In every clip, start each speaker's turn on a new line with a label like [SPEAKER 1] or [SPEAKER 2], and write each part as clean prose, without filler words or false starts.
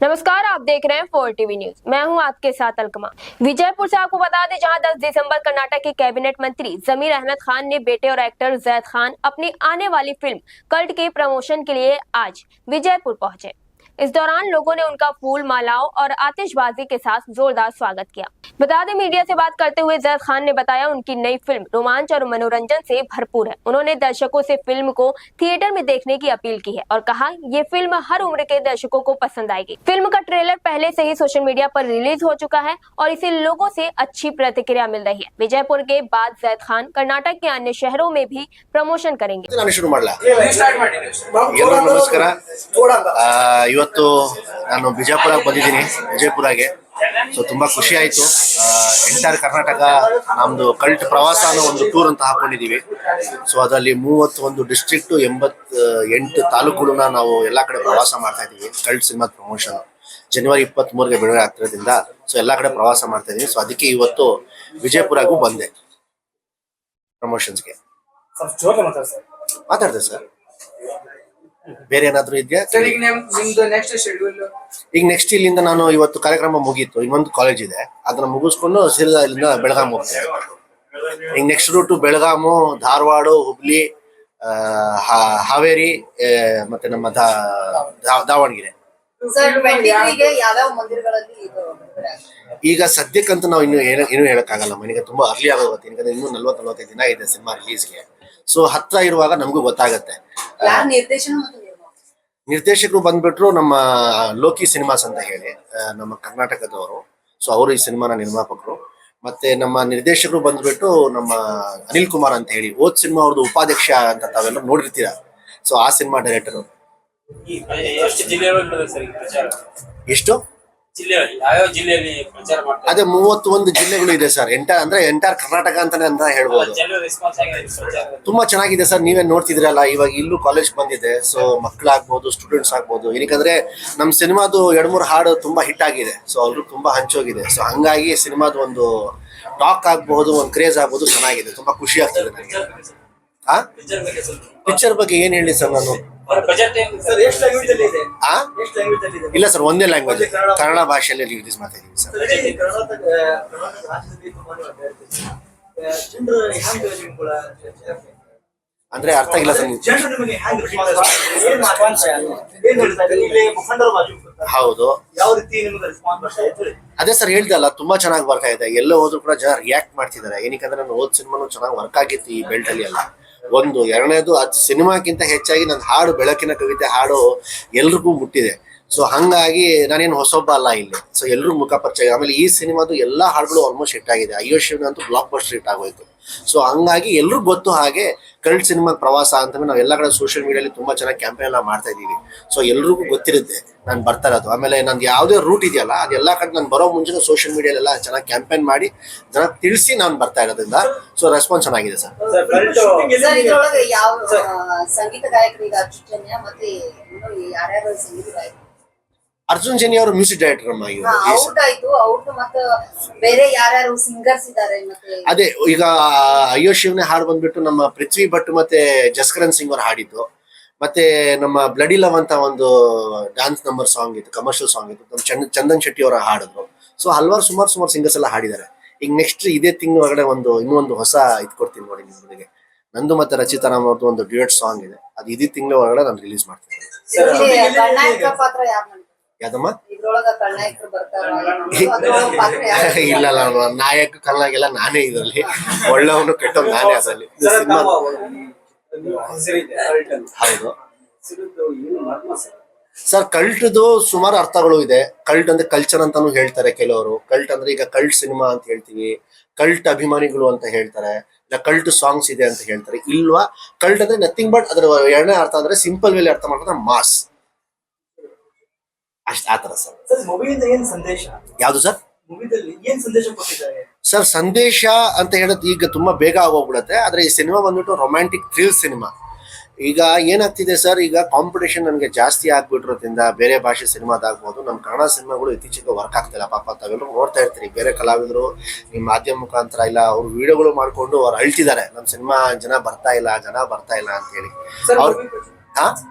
[SPEAKER 1] नमस्कार, आप देख रहे हैं 4 टीवी न्यूज। मैं हूं आपके साथ अलकमा। विजयपुर से आपको बता दें, जहां 10 दिसंबर कर्नाटक के कैबिनेट मंत्री जमीर अहमद खान ने बेटे और एक्टर जैद खान अपनी आने वाली फिल्म कल्ट के प्रमोशन के लिए आज विजयपुर पहुंचे। इस दौरान लोगों ने उनका फूल मालाओं और आतिशबाजी के साथ जोरदार स्वागत किया। बता दें, मीडिया से बात करते हुए जैद खान ने बताया उनकी नई फिल्म रोमांच और मनोरंजन से भरपूर है। उन्होंने दर्शकों से फिल्म को थिएटर में देखने की अपील की है और कहा ये फिल्म हर उम्र के दर्शकों को पसंद आएगी। फिल्म का ट्रेलर पहले से ही सोशल मीडिया पर रिलीज हो चुका है और इसे लोगों से अच्छी प्रतिक्रिया मिल रही है। विजयपुर के बाद जैद खान कर्नाटक के अन्य शहरों में भी प्रमोशन करेंगे।
[SPEAKER 2] ನಮಸ್ಕಾರ. ಇವತ್ತು ನಾನು ಬಿಜಾಪುರಕ್ಕೆ ಬಂದಿದ್ದೀನಿ, ವಿಜಯಪುರಗೆ. ಸೊ ತುಂಬಾ ಖುಷಿ ಆಯ್ತು. ಎಂಟೈರ್ ಕರ್ನಾಟಕ ನಮ್ದು ಕಲ್ಟ್ ಪ್ರವಾಸ ಅನ್ನೋ ಒಂದು ಟೂರ್ ಅಂತ ಹಾಕೊಂಡಿದೀವಿ. ಸೊ ಅದರಲ್ಲಿ 31 ಡಿಸ್ಟ್ರಿಕ್ಟ್ 88 ತಾಲೂಕುಗಳನ್ನ ನಾವು ಎಲ್ಲಾ ಕಡೆ ಪ್ರವಾಸ ಮಾಡ್ತಾ ಇದೀವಿ. ಕಲ್ಟ್ ಸಿನಿಮಾ ಪ್ರಮೋಷನ್ ಜನವರಿ 23ಗೆ ಬಿಡುಗಡೆ ಆಗ್ತಿರೋದ್ರಿಂದ ಸೊ ಎಲ್ಲಾ ಕಡೆ ಪ್ರವಾಸ ಮಾಡ್ತಾ ಇದೀವಿ. ಸೊ ಅದಕ್ಕೆ ಇವತ್ತು ವಿಜಯಪುರಗೂ ಬಂದೆ ಪ್ರಮೋಷನ್ಸ್ಗೆ. ಮಾತಾಡ್ದೆ ಸರ್, ಬೇರೆ ಏನಾದ್ರು ಇದೆಯಾ? ಈಗ ನೆಕ್ಸ್ಟ್ ಇಲ್ಲಿಂದ ನಾನು ಇವತ್ತು ಕಾರ್ಯಕ್ರಮ ಮುಗೀತು, ಇನ್ನೊಂದು ಕಾಲೇಜ್ ಇದೆ, ಅದನ್ನ ಮುಗಿಸ್ಕೊಂಡು ಸೀದಾ ಇಲ್ಲಿಂದ ಬೆಳಗಾಂ ಹೋಗ್ತೇವೆ. ಈಗ ನೆಕ್ಸ್ಟ್ ರೂಟು ಬೆಳಗಾಮು, ಧಾರವಾಡ, ಹುಬ್ಳಿ, ಹಾವೇರಿ ಮತ್ತೆ ನಮ್ಮ ದಾವಣಗೆರೆ. ಈಗ ಸದ್ಯಕ್ಕಂತೂ ನಾವು ಇನ್ನೂ ಹೇಳಕ್ಕಾಗಲ್ಲ, ಮನೆಗೆ ತುಂಬಾ ಅರ್ಲಿ ಆಗೋಗುತ್ತೆ. ಯಾಕಂದ್ರೆ ಇನ್ನೂ 40-45 ದಿನ ಇದೆ ಸಿನಿಮಾ ರಿಲೀಸ್ಗೆ. ಸೊ ಹತ್ರ ಇರುವಾಗ ನಮಗೂ ಗೊತ್ತಾಗತ್ತೆ. ನಿರ್ದೇಶಕರು ಬಂದ್ಬಿಟ್ರು ನಮ್ಮ ಲೋಕಿ ಸಿನಿಮಾಸ್ ಅಂತ ಹೇಳಿ, ನಮ್ಮ ಕರ್ನಾಟಕದವರು. ಸೊ ಅವರು ಈ ಸಿನಿಮಾನ ನಿರ್ಮಾಪಕರು. ಮತ್ತೆ ನಮ್ಮ ನಿರ್ದೇಶಕರು ಬಂದ್ಬಿಟ್ಟು ನಮ್ಮ ಅನಿಲ್ ಕುಮಾರ್ ಅಂತ ಹೇಳಿ, ಓದ್ ಸಿನಿಮಾ ಅವ್ರದ್ದು ಉಪಾಧ್ಯಕ್ಷ ಅಂತ ತಾವೆಲ್ಲ ನೋಡಿರ್ತೀರ. ಸೊ ಆ ಸಿನಿಮಾ ಡೈರೆಕ್ಟರ್. ಎಷ್ಟು ಅದೇ 31 ಜಿಲ್ಲೆಗಳು ಇದೆ ಸರ್. ಎಂಟೈರ್ ಕರ್ನಾಟಕ ಅಂತಾನೆ ಅಂತ ಹೇಳ್ಬೋದು. ತುಂಬಾ ಚೆನ್ನಾಗಿದೆ ಸರ್, ನೀವೇ ನೋಡ್ತಿದ್ರಲ್ಲ. ಇವಾಗ ಇಲ್ಲೂ ಕಾಲೇಜ್ ಬಂದಿದೆ. ಸೊ ಮಕ್ಕಳಾಗ್ಬೋದು, ಸ್ಟೂಡೆಂಟ್ಸ್ ಆಗ್ಬೋದು. ಏನಕ್ಕಂದ್ರೆ ನಮ್ ಸಿನಿಮಾದು 2-3 ಹಾಡು ತುಂಬಾ ಹಿಟ್ ಆಗಿದೆ. ಸೊ ಅವ್ರು ತುಂಬಾ ಹಂಚೋಗಿದೆ. ಸೊ ಹಂಗಾಗಿ ಸಿನಿಮಾದ ಒಂದು ಟಾಕ್ ಆಗ್ಬಹುದು, ಒಂದು ಕ್ರೇಜ್ ಆಗ್ಬೋದು, ಚೆನ್ನಾಗಿದೆ. ತುಂಬಾ ಖುಷಿ ಆಗ್ತಿದೆ ನನಗೆ. ಪಿಕ್ಚರ್ ಬಗ್ಗೆ ಏನ್ ಹೇಳಿ ಸರ್ ನಾನು? ಇಲ್ಲ ಸರ್, ಒಂದೇ ಲ್ಯಾಂಗ್ವೇಜ್, ಕನ್ನಡ ಭಾಷೆಯಲ್ಲಿ ರಿಲೀಸ್ ಮಾಡ್ತಾ ಇದೀವಿ ಸರ್. ಅಂದ್ರೆ ಅರ್ಥ ಇಲ್ಲ ಸರ್. ಹೌದು, ಅದೇ ಸರ್ ಹೇಳ್ದಲ್ಲ, ತುಂಬಾ ಚೆನ್ನಾಗಿ ಬರ್ತಾ ಇದೆ. ಎಲ್ಲೋ ಹೋದ್ರು ಕೂಡ ಜನ ರಿಯಾಕ್ಟ್ ಮಾಡ್ತಿದ್ದಾರೆ. ಏನಕ್ಕಂದ್ರೆ ನಾನು ಓದ್ ಸಿನಿಮಾನು ಚೆನ್ನಾಗಿ ವರ್ಕ್ ಆಗಿತ್ತು ಈ ಬೆಲ್ಟ್ ಅಲ್ಲಿ ಎಲ್ಲ. ಒಂದು ಎರಡನೇದು, ಅದು ಸಿನಿಮಾಕ್ಕಿಂತ ಹೆಚ್ಚಾಗಿ ನನ್ನ ಹಾಡು, ಬೆಳಕಿನ ಕವಿತೆ ಹಾಡು ಎಲ್ರಿಗೂ ಮುಟ್ಟಿದೆ. ಸೊ ಹಂಗಾಗಿ ನಾನೇನು ಹೊಸೊಬ್ಬ ಅಲ್ಲ ಇಲ್ಲಿ. ಸೊ ಎಲ್ರಿಗೂ ಮುಖ ಪರಿಚಯ. ಆಮೇಲೆ ಈ ಸಿನಿಮಾದು ಎಲ್ಲಾ ಹಾಡುಗಳು ಆಲ್ಮೋಸ್ಟ್ ಹಿಟ್ ಆಗಿದೆ. ಅಯ್ಯೋ ಶಿವನ ಅಂತೂ ಬ್ಲಾಕ್ ಬಸ್ಟರ್ ಹಿಟ್ ಆಗೋಯ್ತು. ಸೊ ಹಂಗಾಗಿ ಎಲ್ರಿಗೂ ಗೊತ್ತು. ಹಾಗೆ ಕಲ್ಟ್ ಸಿನಿಮಾ ಪ್ರವಾಸ ಅಂತ ನಾವು ಎಲ್ಲ ಕಡೆ ಸೋಷಿಯಲ್ ಮೀಡಿಯಾದಲ್ಲಿ ತುಂಬಾ ಚೆನ್ನಾಗಿ ಕ್ಯಾಂಪೇನ್ ಎಲ್ಲ ಮಾಡ್ತಾ ಇದೀವಿ. ಸೊ ಎಲ್ರಿಗೂ ಗೊತ್ತಿರುತ್ತೆ ನಾನು ಬರ್ತಾ ಇರೋದು. ಆಮೇಲೆ ನಂದು ಯಾವುದೇ ರೂಟ್ ಇದೆಯಲ್ಲ, ಅದೆಲ್ಲ ಕಡೆ ನಾನು ಬರೋ ಮುಂಚೆ ಸೋಷಿಯಲ್ ಮೀಡಿಯಾಲೆಲ್ಲ ಚೆನ್ನಾಗಿ ಕ್ಯಾಂಪೇನ್ ಮಾಡಿ ಜನ ತಿಳಿಸಿ ನಾನು ಬರ್ತಾ ಇರೋದ್ರಿಂದ ಸೊ ರೆಸ್ಪಾನ್ಸ್ ಚೆನ್ನಾಗಿದೆ ಸರ್. ಅರ್ಜುನ್ ಜನ್ಯ ಅವರು ಮ್ಯೂಸಿಕ್ ಡೈರೆಕ್ಟರ್ ಅಮ್ಮ. ಅದೇ ಈಗ ಅಯ್ಯೋ ಶಿವನೇ ಹಾಡು ಬಂದ್ಬಿಟ್ಟು ನಮ್ಮ ಪೃಥ್ವಿ ಭಟ್ ಮತ್ತೆ ಜಸ್ಕರನ್ ಸಿಂಗ್ ಅವರು ಹಾಡಿದ್ದು. ಮತ್ತೆ ನಮ್ಮ ಬ್ಲಡಿ ಲವ್ ಅಂತ ಒಂದು ಡ್ಯಾನ್ಸ್ ನಂಬರ್ ಸಾಂಗ್ ಇತ್ತು, ಕಮರ್ಷಿಯಲ್ ಸಾಂಗ್ ಇತ್ತು, ನಮ್ಮ ಚಂದನ್ ಶೆಟ್ಟಿ ಅವರ ಹಾಡಿದ್ರು. ಸೊ ಹಲವಾರು ಸುಮಾರು ಸಿಂಗರ್ಸ್ ಎಲ್ಲ ಹಾಡಿದ್ದಾರೆ. ಈಗ ನೆಕ್ಸ್ಟ್ ಇದೇ ತಿಂಗಳ ಒಳಗಡೆ ಇನ್ನೊಂದು ಹೊಸ ಇದು ಕೊಡ್ತೀನಿ ನೋಡಿ ನಿಮಗೆ. ನಂದು ಮತ್ತೆ ರಚಿತಾ ರಾಮ್ ಅವ್ರದ್ದು ಒಂದು ಡ್ಯೂಯೆಟ್ ಸಾಂಗ್ ಇದೆ. ಅದು ಇದೇ ತಿಂಗಳ ಒಳಗಡೆ ನಾನು ರಿಲೀಸ್ ಮಾಡ್ತೀನಿ. ಯಾವ್ದಮ್ಮ? ಇಲ್ಲ, ನಾಯಕ ಕಲ್ನಾಗೆಲ್ಲ ನಾನೇ ಇದರಲ್ಲಿ, ಒಳ್ಳೆವನು ಕೆಟ್ಟವ್ ನಾನೇ ಅದರಲ್ಲಿ. ಹೌದು ಸರ್, ಕಲ್ಟ್ದು ಸುಮಾರು ಅರ್ಥಗಳು ಇದೆ. ಕಲ್ಟ್ ಅಂದ್ರೆ ಕಲ್ಚರ್ ಅಂತಾನು ಹೇಳ್ತಾರೆ ಕೆಲವರು. ಕಲ್ಟ್ ಅಂದ್ರೆ ಈಗ ಕಲ್ಟ್ ಸಿನಿಮಾ ಅಂತ ಹೇಳ್ತೀವಿ, ಕಲ್ಟ್ ಅಭಿಮಾನಿಗಳು ಅಂತ ಹೇಳ್ತಾರೆ, ಇಲ್ಲ ಕಲ್ಟ್ ಸಾಂಗ್ಸ್ ಇದೆ ಅಂತ ಹೇಳ್ತಾರೆ. ಇಲ್ವಾ, ಕಲ್ಟ್ ಅಂದ್ರೆ ನಥಿಂಗ್ ಬಟ್ ಅದರ ಎರಡನೇ ಅರ್ಥ ಅಂದ್ರೆ ಸಿಂಪಲ್ ವೇಲಿ ಅರ್ಥ ಮಾಡ್ತಾರೆ, ಮಾಸ್. ಆತರ ಸರ್. ಯಾವ್ದು ಸರ್? ಸರ್ ಸಂದೇಶ ಅಂತ ಹೇಳೋದು ಈಗ ತುಂಬಾ ಬೇಗ ಆಗೋಗ್ಬಿಡುತ್ತೆ. ಆದ್ರೆ ಈ ಸಿನಿಮಾ ಬಂದ್ಬಿಟ್ಟು ರೊಮ್ಯಾಂಟಿಕ್ ಥ್ರಿಲ್ ಸಿನಿಮಾ. ಈಗ ಏನಾಗ್ತಿದೆ ಸರ್, ಈಗ ಕಾಂಪಿಟೇಷನ್ ನನಗೆ ಜಾಸ್ತಿ ಆಗ್ಬಿಟ್ಟಿರೋದ್ರಿಂದ ಬೇರೆ ಭಾಷೆ ಸಿನಿಮಾದಾಗ್ಬೋದು, ನಮ್ಮ ಕನ್ನಡ ಸಿನಿಮಾಗಳು ಇತ್ತೀಚೆಗೆ ವರ್ಕ್ ಆಗ್ತಿಲ್ಲ. ಪಾಪ ತಾವೆಲ್ಲರೂ ನೋಡ್ತಾ ಇರ್ತೀರಿ, ಬೇರೆ ಕಲಾವಿದರು ನಿಮ್ಮ ಮಾಧ್ಯಮ ಮುಖಾಂತರ ಇಲ್ಲ ಅವ್ರು ವಿಡಿಯೋಗಳು ಮಾಡ್ಕೊಂಡು ಅವ್ರು ಅಳ್ತಿದ್ದಾರೆ, ನಮ್ಮ ಸಿನಿಮಾ ಜನ ಬರ್ತಾ ಇಲ್ಲ ಅಂತ ಹೇಳಿ. ಹಾ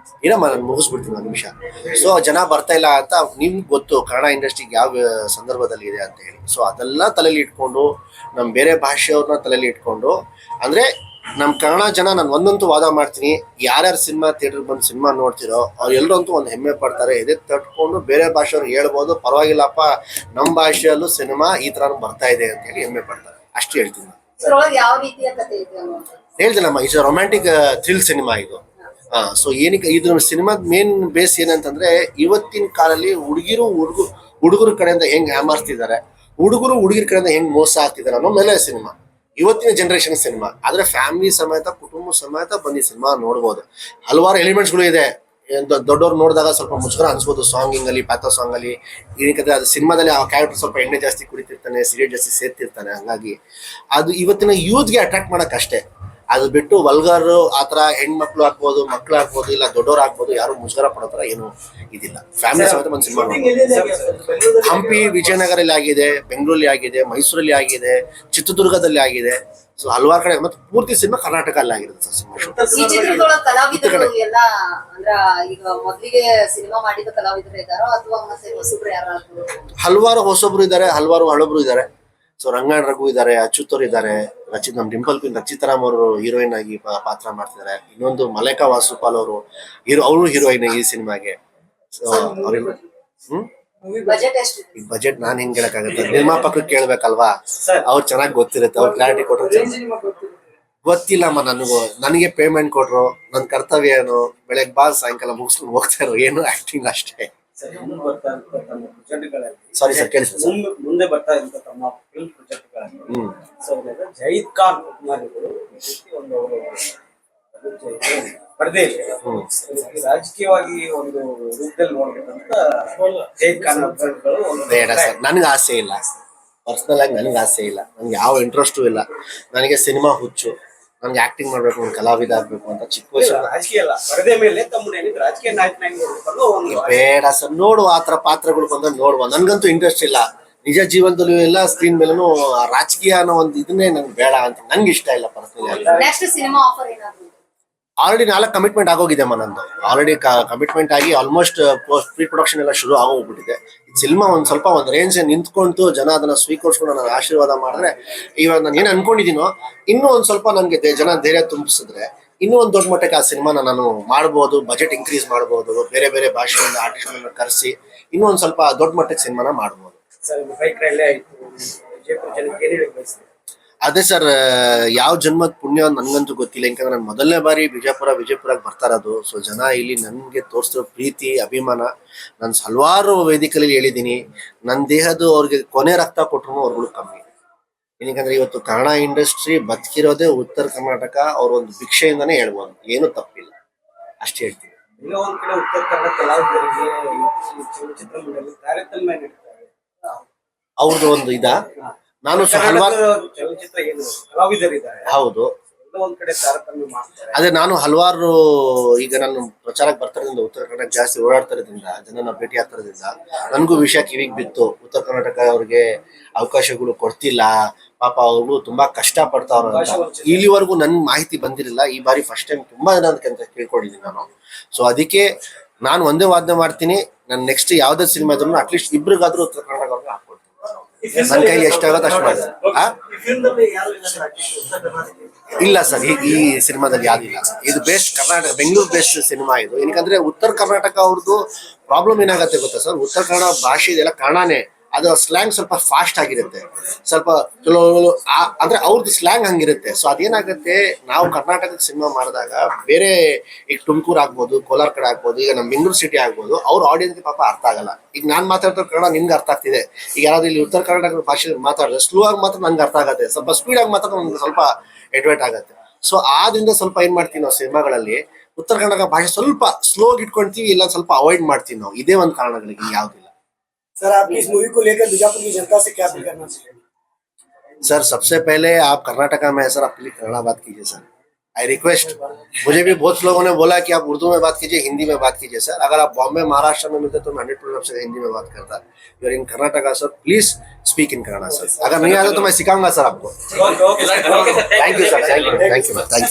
[SPEAKER 2] ಏನಮ್ಮ ನಾನು ಮುಗಿಸ್ಬಿಡ್ತೀನಿ ಒಂದು ನಿಮಿಷ. ಸೊ ಜನ ಬರ್ತಾ ಇಲ್ಲ ಅಂತ ನಿಮ್ಗೆ ಗೊತ್ತು ಕನ್ನಡ ಇಂಡಸ್ಟ್ರಿಗೆ ಯಾವ ಸಂದರ್ಭದಲ್ಲಿ ಇದೆ ಅಂತ ಹೇಳಿ. ಸೊ ಅದೆಲ್ಲ ತಲೆಯಲ್ಲಿ ಇಟ್ಕೊಂಡು ನಮ್ಮ ಬೇರೆ ಭಾಷೆಯವ್ರನ್ನ ತಲೆಯಲ್ಲಿ ಇಟ್ಕೊಂಡು ಅಂದ್ರೆ ನಮ್ಮ ಕನ್ನಡ ಜನ ನಾನು ಒಂದಂತೂ ವಾದ ಮಾಡ್ತೀನಿ, ಯಾರ್ಯಾರು ಸಿನಿಮಾ ಥಿಯೇಟರ್ ಬಂದು ಸಿನಿಮಾ ನೋಡ್ತಿರೋ ಅವ್ರು ಎಲ್ಲರೂ ಅಂತೂ ಒಂದು ಹೆಮ್ಮೆ ಪಡ್ತಾರೆ. ಎದೆ ತಟ್ಕೊಂಡು ಬೇರೆ ಭಾಷೆಯವ್ರು ಹೇಳ್ಬೋದು ಪರವಾಗಿಲ್ಲಪ್ಪ ನಮ್ಮ ಭಾಷೆಯಲ್ಲೂ ಸಿನಿಮಾ ಈ ಥರ ಬರ್ತಾ ಇದೆ ಅಂತ ಹೇಳಿ ಹೆಮ್ಮೆ ಪಡ್ತಾರೆ. ಅಷ್ಟು ಹೇಳ್ತೀನಿ ನಾನು.
[SPEAKER 3] ಯಾವ ರೀತಿಯ ಕಥೆ ಇದೆ?
[SPEAKER 2] ಹೇಳ್ತೀನಮ್ಮ, ಇಟ್ಸ್ ರೊಮ್ಯಾಂಟಿಕ್ ಥ್ರಿಲ್ ಸಿನಿಮಾ ಇದು. ಸೊ ಏನಕ್ಕೆ ಇದು ಸಿನಿಮಾದ ಮೇನ್ ಬೇಸ್ ಏನಂತಂದ್ರೆ ಇವತ್ತಿನ ಕಾಲದಲ್ಲಿ ಹುಡುಗರ ಕಡೆಯಿಂದ ಹೆಂಗ್ ಹ್ಯಾಮರ್ಸ್ತಿದ್ದಾರೆ, ಹುಡುಗರು ಹುಡುಗಿರ ಕಡೆಯಿಂದ ಹೆಂಗ್ ಮೋಸ ಆಗ್ತಿದ್ದಾರೆ ಅನ್ನೋ ಮೇಲೆ ಸಿನಿಮಾ, ಇವತ್ತಿನ ಜನರೇಷನ್ ಸಿನಿಮಾ. ಆದ್ರೆ ಫ್ಯಾಮಿಲಿ ಸಮೇತ ಕುಟುಂಬ ಸಮೇತ ಬಂದು ಸಿನಿಮಾ ನೋಡ್ಬೋದು. ಹಲವಾರು ಎಲಿಮೆಂಟ್ಸ್ಗಳು ಇದೆ. ದೊಡ್ಡವ್ರು ನೋಡಿದಾಗ ಸ್ವಲ್ಪ ಮುಜುಗರ ಅನ್ಸ್ಬೋದು ಸಾಂಗಿಂಗ್ ಅಲ್ಲಿ, ಪ್ಯಾಥೋ ಸಾಂಗ್ ಅಲ್ಲಿ. ಏನಕ್ಕೆ ಅದು ಸಿನಿಮಾದಲ್ಲಿ ಆ ಕ್ಯಾರೆಕ್ಟರ್ ಸ್ವಲ್ಪ ಎಣ್ಣೆ ಜಾಸ್ತಿ ಕುಡಿತಿರ್ತಾನೆ, ಸಿಗರೇಟ್ ಜಾಸ್ತಿ ಸೇರ್ತಿರ್ತಾನೆ. ಹಂಗಾಗಿ ಅದು ಇವತ್ತಿನ ಯೂತ್ಗೆ ಅಟ್ರಾಕ್ಟ್ ಮಾಡಕ್ ಅಷ್ಟೇ. ಅದು ಬಿಟ್ಟು ವಲ್ಗರ್ ಆತರ ಹೆಣ್ಮಕ್ಳು ಆಗ್ಬೋದು, ಮಕ್ಳು ಆಗ್ಬೋದು, ಇಲ್ಲ ದೊಡ್ಡವ್ರು ಆಗ್ಬೋದು, ಯಾರು ಮುಜುಗರ ಪಡೋತರ ಏನು ಇದಿಲ್ಲ. ಫ್ಯಾಮಿಲಿ ಸಮೇತ ಒಂದು ಸಿನಿಮಾ. ಹಂಪಿ, ವಿಜಯನಗರಲ್ಲಿ ಆಗಿದೆ, ಬೆಂಗಳೂರಲ್ಲಿ ಆಗಿದೆ, ಮೈಸೂರಲ್ಲಿ ಆಗಿದೆ, ಚಿತ್ರದುರ್ಗದಲ್ಲಿ ಆಗಿದೆ. ಸೊ ಹಲವಾರು ಕಡೆ ಮತ್ತೆ ಪೂರ್ತಿ ಸಿನಿಮಾ ಕರ್ನಾಟಕದಲ್ಲಿ ಆಗಿರುತ್ತೆ ಸರ್ ಸಿನಿಮಾ ಶೂಟ್.
[SPEAKER 3] ಈ ಚಿತ್ರದೊಳಗ ಕಲಾವಿದರು ಎಲ್ಲ ಅಂದ್ರ ಈಗ ಮೊದಲಿಗೆ ಸಿನಿಮಾ ಮಾಡಿದ ಕಲಾವಿದರು ಇದ್ದಾರೋ ಅಥವಾ ಮತ್ತೆ ಹೊಸಬ್ರು ಯಾರಾದ್ರು?
[SPEAKER 2] ಹಲವಾರು ಹೊಸಬ್ರು ಇದ್ದಾರೆ, ಹಲವಾರು ಹಳಬ್ರು ಇದ್ದಾರೆ. ಸೊ ರಂಗಾಯಣ ರಘು ಇದ್ದಾರೆ, ಅಚ್ಯುತವ್ರು ಇದ್ದಾರೆ, ನಮ್ ಡಿಂಪಲ್ ಕ್ವೀನ್ ರಚಿತಾರಾಮ್ ಅವರು ಹೀರೋಯಿನ್ ಆಗಿ ಪಾತ್ರ ಮಾಡ್ತಿದ್ದಾರೆ. ಇನ್ನೊಂದು ಮಲೈಕಾ ವಾಸುಪಾಲ್ ಅವರು ಅವರು ಹೀರೋಯಿನ್ ಈ ಸಿನಿಮಾಗೆ. ಸೊ ಅವ್ರೆಲ್ಲ
[SPEAKER 3] ಬಜೆಟ್ ಎಷ್ಟಿದೆ?
[SPEAKER 2] ಈ ಬಜೆಟ್ ನಾನ್ ಹೆಂಗ್ ಹೇಳಕ್ಕಾಗತ್ತೆ, ನಿರ್ಮಾಪಕರು ಕೇಳ್ಬೇಕಲ್ವಾ, ಅವ್ರು ಚೆನ್ನಾಗಿ ಗೊತ್ತಿರುತ್ತೆ, ಅವ್ರು ಕ್ಲಾರಿಟಿ ಕೊಟ್ಟರು. ಗೊತ್ತಿಲ್ಲಮ್ಮ ನನಗೆ ಪೇಮೆಂಟ್ ಕೊಟ್ರು, ನನ್ ಕರ್ತವ್ಯ ಏನು, ಬೆಳಗ್ಗೆ ಬಾ ಸಾಯಂಕಾಲ ಮುಗಿಸ್ಕೊಂಡು ಹೋಗ್ತಾ ಇರೋ, ಏನು ಆಕ್ಟಿಂಗ್ ಅಷ್ಟೇ. ಸಾರಿ ಸರ್, ಕೇಳಿ ಸರ್.
[SPEAKER 4] ಮುಂದೆ ಬರ್ತಾ ಇರೋ ತಮ್ಮ ಫಿಲ್ಮ್ ಪ್ರಾಜೆಕ್ಟ್ಗಳಲ್ಲಿ ಜೈದ್ ಖಾನ್ ಒಂದು ಪರದೆಯಲ್ಲಿ ರಾಜಕೀಯವಾಗಿ ಒಂದು ರೂಪದಲ್ಲಿ ನೋಡ್ಬೇಕಂತ ಜೈದ್ ಖಾನ್
[SPEAKER 2] ಬೇಡ ಸರ್, ನನ್ಗೆ ಆಸೆ ಇಲ್ಲ. ಪರ್ಸನಲ್ ಆಗಿ ನನಗೆ ಆಸೆ ಇಲ್ಲ, ನನ್ಗೆ ಯಾವ ಇಂಟ್ರೆಸ್ಟು ಇಲ್ಲ. ನನಗೆ ಸಿನಿಮಾ ಹುಚ್ಚು, ನನ್ಗೆ ಆಕ್ಟಿಂಗ್ ಮಾಡ್ಬೇಕು, ಒಂದು ಕಲಾವಿದ ಆಗ್ಬೇಕು ಅಂತ ಚಿಕ್ಕ ವಯಸ್ಸು.
[SPEAKER 4] ರಾಜಕೀಯ ಅಲ್ಲ, ಪರದೆ ಮೇಲೆ ತಮ್ಮನೇಲಿ ರಾಜಕೀಯ ನಾಯಕನಾಗಿ ನೋಡ್ಬೇಕು.
[SPEAKER 2] ಬೇಡ ಸರ್, ನೋಡುವ ಆತರ ಪಾತ್ರಗಳು ಬಂದ್ರೆ ನೋಡುವ. ನನ್ಗಂತೂ ಇಂಟ್ರೆಸ್ಟ್ ಇಲ್ಲ. ನಿಜ ಜೀವನದಲ್ಲೂ ಎಲ್ಲ ಸ್ಕ್ರೀನ್ ಮೇಲೂ ರಾಜಕೀಯ ಅನ್ನೋ ಒಂದು ಇದನ್ನೇ ನನ್ಗೆ ಬೇಡ ಅಂತ, ನನ್ಗೆ ಇಷ್ಟ ಇಲ್ಲ ಪರ್ಸನಲ್ ಆಗಿ.
[SPEAKER 3] ನೆಕ್ಸ್ಟ್ ಸಿನಿಮಾ ಆಫರ್ ಏನಾದ್ರು?
[SPEAKER 2] ಆಲ್ರೆಡಿ 4 ಕಮಿಟ್ಮೆಂಟ್ ಆಗೋಗಿದೆ ನಂದು. ಆಲ್ರೆಡಿ ಕಮಿಟ್ಮೆಂಟ್ ಆಗಿ ಆಲ್ಮೋಸ್ಟ್ ಪ್ರೀ ಪ್ರೊಡಕ್ಷನ್ ಎಲ್ಲ ಶುರು ಆಗೋಗ್ಬಿಟ್ಟಿದೆ. ಸಿನಿಮಾ ಒಂದು ರೇಂಜ್ ನಿಂತ್ಕೊಂಡು ಜನ ಅದನ್ನ ಸ್ವೀಕರಿಸ್ಕೊಂಡು ನನ್ನ ಆಶೀರ್ವಾದ ಮಾಡಿದ್ರೆ, ಇವಾಗ ನಾನು ಏನು ಅನ್ಕೊಂಡಿದ್ದೀನೋ ಇನ್ನೂ ಒಂದ್ ಸ್ವಲ್ಪ ನನ್ಗೆ ಜನ ಧೈರ್ಯ ತುಂಬಿಸಿದ್ರೆ ಇನ್ನೂ ಒಂದು ದೊಡ್ಡ ಮಟ್ಟಕ್ಕೆ ಆ ಸಿನಿಮಾನ ನಾನು ಮಾಡ್ಬೋದು. ಬಜೆಟ್ ಇನ್ಕ್ರೀಸ್ ಮಾಡ್ಬೋದು, ಬೇರೆ ಬೇರೆ ಭಾಷೆಯಿಂದ ಆರ್ಟಿಸ್ಟ್ಗಳನ್ನ ಕರೆಸಿ ಇನ್ನೂ ಒಂದ್ ಸ್ವಲ್ಪ ದೊಡ್ಡ ಮಟ್ಟಕ್ಕೆ ಸಿನಿಮಾನ ಮಾಡ್ಬೋದು. ಅದೇ ಸರ್, ಯಾವ ಜನ್ಮದ ಪುಣ್ಯ ನನ್ಗಂತೂ ಗೊತ್ತಿಲ್ಲ. ಯಾಕಂದ್ರೆ ನಾನು ಮೊದಲನೇ ಬಾರಿ ವಿಜಯಪುರಕ್ಕೆ ಬರ್ತಾ ಇರೋದು. ಸೊ ಜನ ಇಲ್ಲಿ ನನ್ಗೆ ತೋರಿಸಿರೋ ಪ್ರೀತಿ, ಅಭಿಮಾನ ನಾನು ಹಲವಾರು ವೇದಿಕೆಯಲ್ಲಿ ಹೇಳಿದ್ದೀನಿ. ನನ್ನ ದೇಹದ ಅವ್ರಿಗೆ ಕೊನೆ ರಕ್ತ ಕೊಟ್ಟರು ಅವ್ರುಗಳು ಕಮ್ಮಿ. ಏನಕ್ಕಂದ್ರೆ ಇವತ್ತು ಕನ್ನಡ ಇಂಡಸ್ಟ್ರಿ ಬದುಕಿರೋದೇ ಉತ್ತರ ಕರ್ನಾಟಕ. ಅವ್ರ ಒಂದು ಭಿಕ್ಷೆಯಿಂದಾನೇ ಹೇಳ್ಬೋದು, ಏನು ತಪ್ಪಿಲ್ಲ, ಅಷ್ಟೇ ಹೇಳ್ತೀನಿ.
[SPEAKER 4] ಈಗ ಒಂದ್ ಕಡೆ ಉತ್ತರ ಕನ್ನಡ ಕಲಾವಿದರಿಗೆ ಚಲನಚಿತ್ರಗಳಲ್ಲಿ ತಾರತಮ್ಯ ನೀಡ್ತಾರೆ.
[SPEAKER 2] ಅವ್ರದ್ದು ಒಂದು ನಾನು
[SPEAKER 4] ಚಲನಚಿತ್ರ ಏನು ಕಲಾವಿದರಿದ್ದಾರೆ,
[SPEAKER 2] ಹೌದು,
[SPEAKER 4] ಒಂದ್ ಕಡೆ ತಾರತಮ್ಯ ಮಾಡ್ತಾರೆ.
[SPEAKER 2] ಅದೇ ನಾನು ಹಲವಾರು ಈಗ ನಾನು ಪ್ರಚಾರಕ್ಕೆ ಬರ್ತಾರಿಂದ ಉತ್ತರ ಕರ್ನಾಟಕ ಜಾಸ್ತಿ ಓಡಾಡ್ತಾ ಇರೋದ್ರಿಂದ, ಜನನ ಭೇಟಿ ಆಗ್ತಾ ಇರೋದ್ರಿಂದ ನನಗೂ ವಿಷಯ ಕಿವಿಗೆ ಬಿತ್ತು. ಉತ್ತರ ಕರ್ನಾಟಕ ಅವ್ರಿಗೆ ಅವಕಾಶಗಳು ಕೊಡ್ತಿಲ್ಲ, ಪಾಪ ಅವರು ತುಂಬಾ ಕಷ್ಟ ಪಡ್ತಾವ್ರ ಅಂತ. ಇಲ್ಲಿವರೆಗೂ ನನ್ ಮಾಹಿತಿ ಬಂದಿರಲಿಲ್ಲ. ಈ ಬಾರಿ ಫಸ್ಟ್ ಟೈಮ್ ತುಂಬಾ ಜನ ಅಂತ ಕೇಳ್ಕೊಂಡಿದ್ದೀನಿ ನಾನು. ಸೊ ಅದಕ್ಕೆ ನಾನು ಒಂದೇ ವಾದನೆ ಮಾಡ್ತೀನಿ, ನಾನು ನೆಕ್ಸ್ಟ್ ಯಾವ್ದೇ ಸಿನಿಮಾ ಇದ್ರು ಅಟ್ಲೀಸ್ಟ್ ಇಬ್ರಿಗಾದ್ರೂ ಉತ್ತರ ಕರ್ನಾಟಕ ಅವ್ರಿಗೆ ಹಾಕೊಡ್ತೀನಿ. ನನ್ನ ಕೈಲಿ ಎಷ್ಟಾಗುತ್ತೆ ಅಷ್ಟು ಮಾಡಿ. ಇಲ್ಲ ಸರ್, ಈ ಸಿನಿಮಾದಲ್ಲಿ ಯಾವ್ದಿಲ್ಲ. ಇದು best Karnataka, Bengaluru best cinema ಇದು. ಏನಕ್ಕಂದ್ರೆ ಉತ್ತರ ಕರ್ನಾಟಕ ಅವ್ರದ್ದು ಪ್ರಾಬ್ಲಮ್ ಏನಾಗತ್ತೆ ಗೊತ್ತಾ ಸರ್, ಉತ್ತರ ಕನ್ನಡ ಭಾಷೆ ಇದೆಲ್ಲ ಕನ್ನಡನೇ, ಅದು ಸ್ಲ್ಯಾಂಗ್ ಸ್ವಲ್ಪ ಫಾಸ್ಟ್ ಆಗಿರುತ್ತೆ, ಸ್ವಲ್ಪ ಅಂದ್ರೆ ಅವ್ರದ್ದು ಸ್ಲ್ಯಾಂಗ್ ಹಂಗಿರುತ್ತೆ. ಸೊ ಅದೇನಾಗುತ್ತೆ, ನಾವು ಕರ್ನಾಟಕದ ಸಿನಿಮಾ ಮಾಡಿದಾಗ ಬೇರೆ ಈಗ ತುಮಕೂರು ಆಗ್ಬೋದು, ಕೋಲಾರ ಕಡೆ ಆಗ್ಬೋದು, ಈಗ ನಮ್ಮ ಬೆಂಗಳೂರು ಸಿಟಿ ಆಗ್ಬೋದು, ಅವ್ರ ಆಡಿಯನ್ಸ್ಗೆ ಪಾಪ ಅರ್ಥ ಆಗಲ್ಲ. ಈಗ ನಾನ್ ಮಾತಾಡ್ತಾ ಕನ್ನಡ ನಿಮ್ಗೆ ಅರ್ಥ ಆಗ್ತಿದೆ. ಈಗ ಯಾರಾದ್ರೂ ಇಲ್ಲಿ ಉತ್ತರ ಕರ್ನಾಟಕದ ಭಾಷೆ ಮಾತಾಡಿದ್ರೆ ಸ್ಲೋ ಆಗಿ ಮಾತ್ರ ನಂಗೆ ಅರ್ಥ ಆಗುತ್ತೆ, ಸ್ವಲ್ಪ ಸ್ಪೀಡ್ ಆಗಿ ಮಾತ್ರ ನಮ್ಗೆ ಸ್ವಲ್ಪ ಎಡ್ವೇಟ್ ಆಗುತ್ತೆ. ಸೊ ಆದ್ರಿಂದ ಸ್ವಲ್ಪ ಏನ್ ಮಾಡ್ತೀವಿ ನಾವು ಸಿನಿಮಾಗಳಲ್ಲಿ, ಉತ್ತರ ಕನ್ನಡ ಭಾಷೆ ಸ್ವಲ್ಪ ಸ್ಲೋ ಇಟ್ಕೊಂತೀವಿ, ಇಲ್ಲ ಸ್ವಲ್ಪ ಅವಾಯ್ಡ್ ಮಾಡ್ತೀವಿ ನಾವು. ಇದೇ ಒಂದು ಕಾರಣಗಳಿಗೆ ಯಾವ್ದಿಲ್ಲ.
[SPEAKER 5] सर आप इस मूवी को लेकर बीजापुर की जनता से क्या अपील करना चाहिए?
[SPEAKER 2] सर सबसे पहले आप कर्नाटका में सर अपनी कन्नड़ा बात कीजिए सर, आई रिक्वेस्ट. मुझे भी बहुत लोगों ने बोला कि आप उर्दू में बात कीजिए, हिंदी में बात कीजिए. सर अगर आप बॉम्बे महाराष्ट्र में मिलते तो मैं 100% से हिंदी में बात करता. You are in Karnataka sir, please speak in Kannada sir. अगर नहीं आता तो मैं सिखाऊंगा सर आपको. Thank you sir, thank you, thank you, thank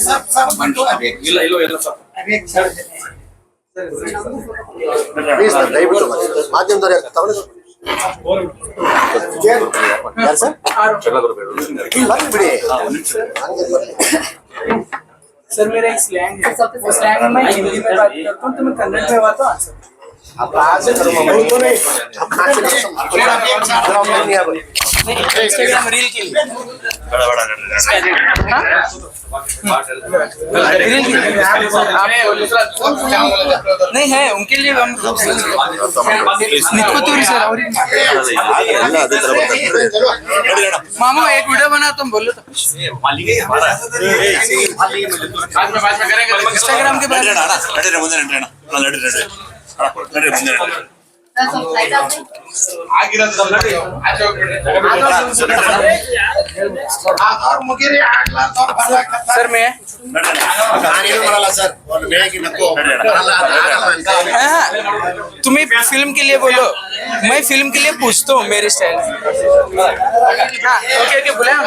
[SPEAKER 2] you. Please sir ದಯವಿಟ್ಟು ಮಾಧ್ಯಮದವ್ರು ಯಾರು ತಗೊಳ್ಳಿ ಯಾರು ಸರ್ ಬರ್ಲಿ ಬಿಡಿ ಹಂಗೆ ಬರ್ಲಿ
[SPEAKER 6] सर मेरा एक स्लैंग है, वो स्लैंग में मैं हिंदी में बात करता हूँ, तो मैं कन्नड़ में बात आंसर। इंस्टाग्राम रील के लिए रील के लिए नहीं है उनके लिए हम नित्कोतूरी सर और मामू एक वीडियो बना तुम बोलो तो इंस्टाग्राम के बारे में
[SPEAKER 3] ಸ್ವಲ್ಪ ಲೈಟ್ ಆಗಿ
[SPEAKER 6] सर मैं
[SPEAKER 2] ನಾನೇನು ಮಾಡಲ್ಲ ಸರ್ ಒಂದು ಬೇಗ ನಕ್ಕು
[SPEAKER 6] तुम्हें फिल्म के लिए बोलो मैं फिल्म के लिए पूछता हूँ मेरे स्टाइल ओके ओके बुलाया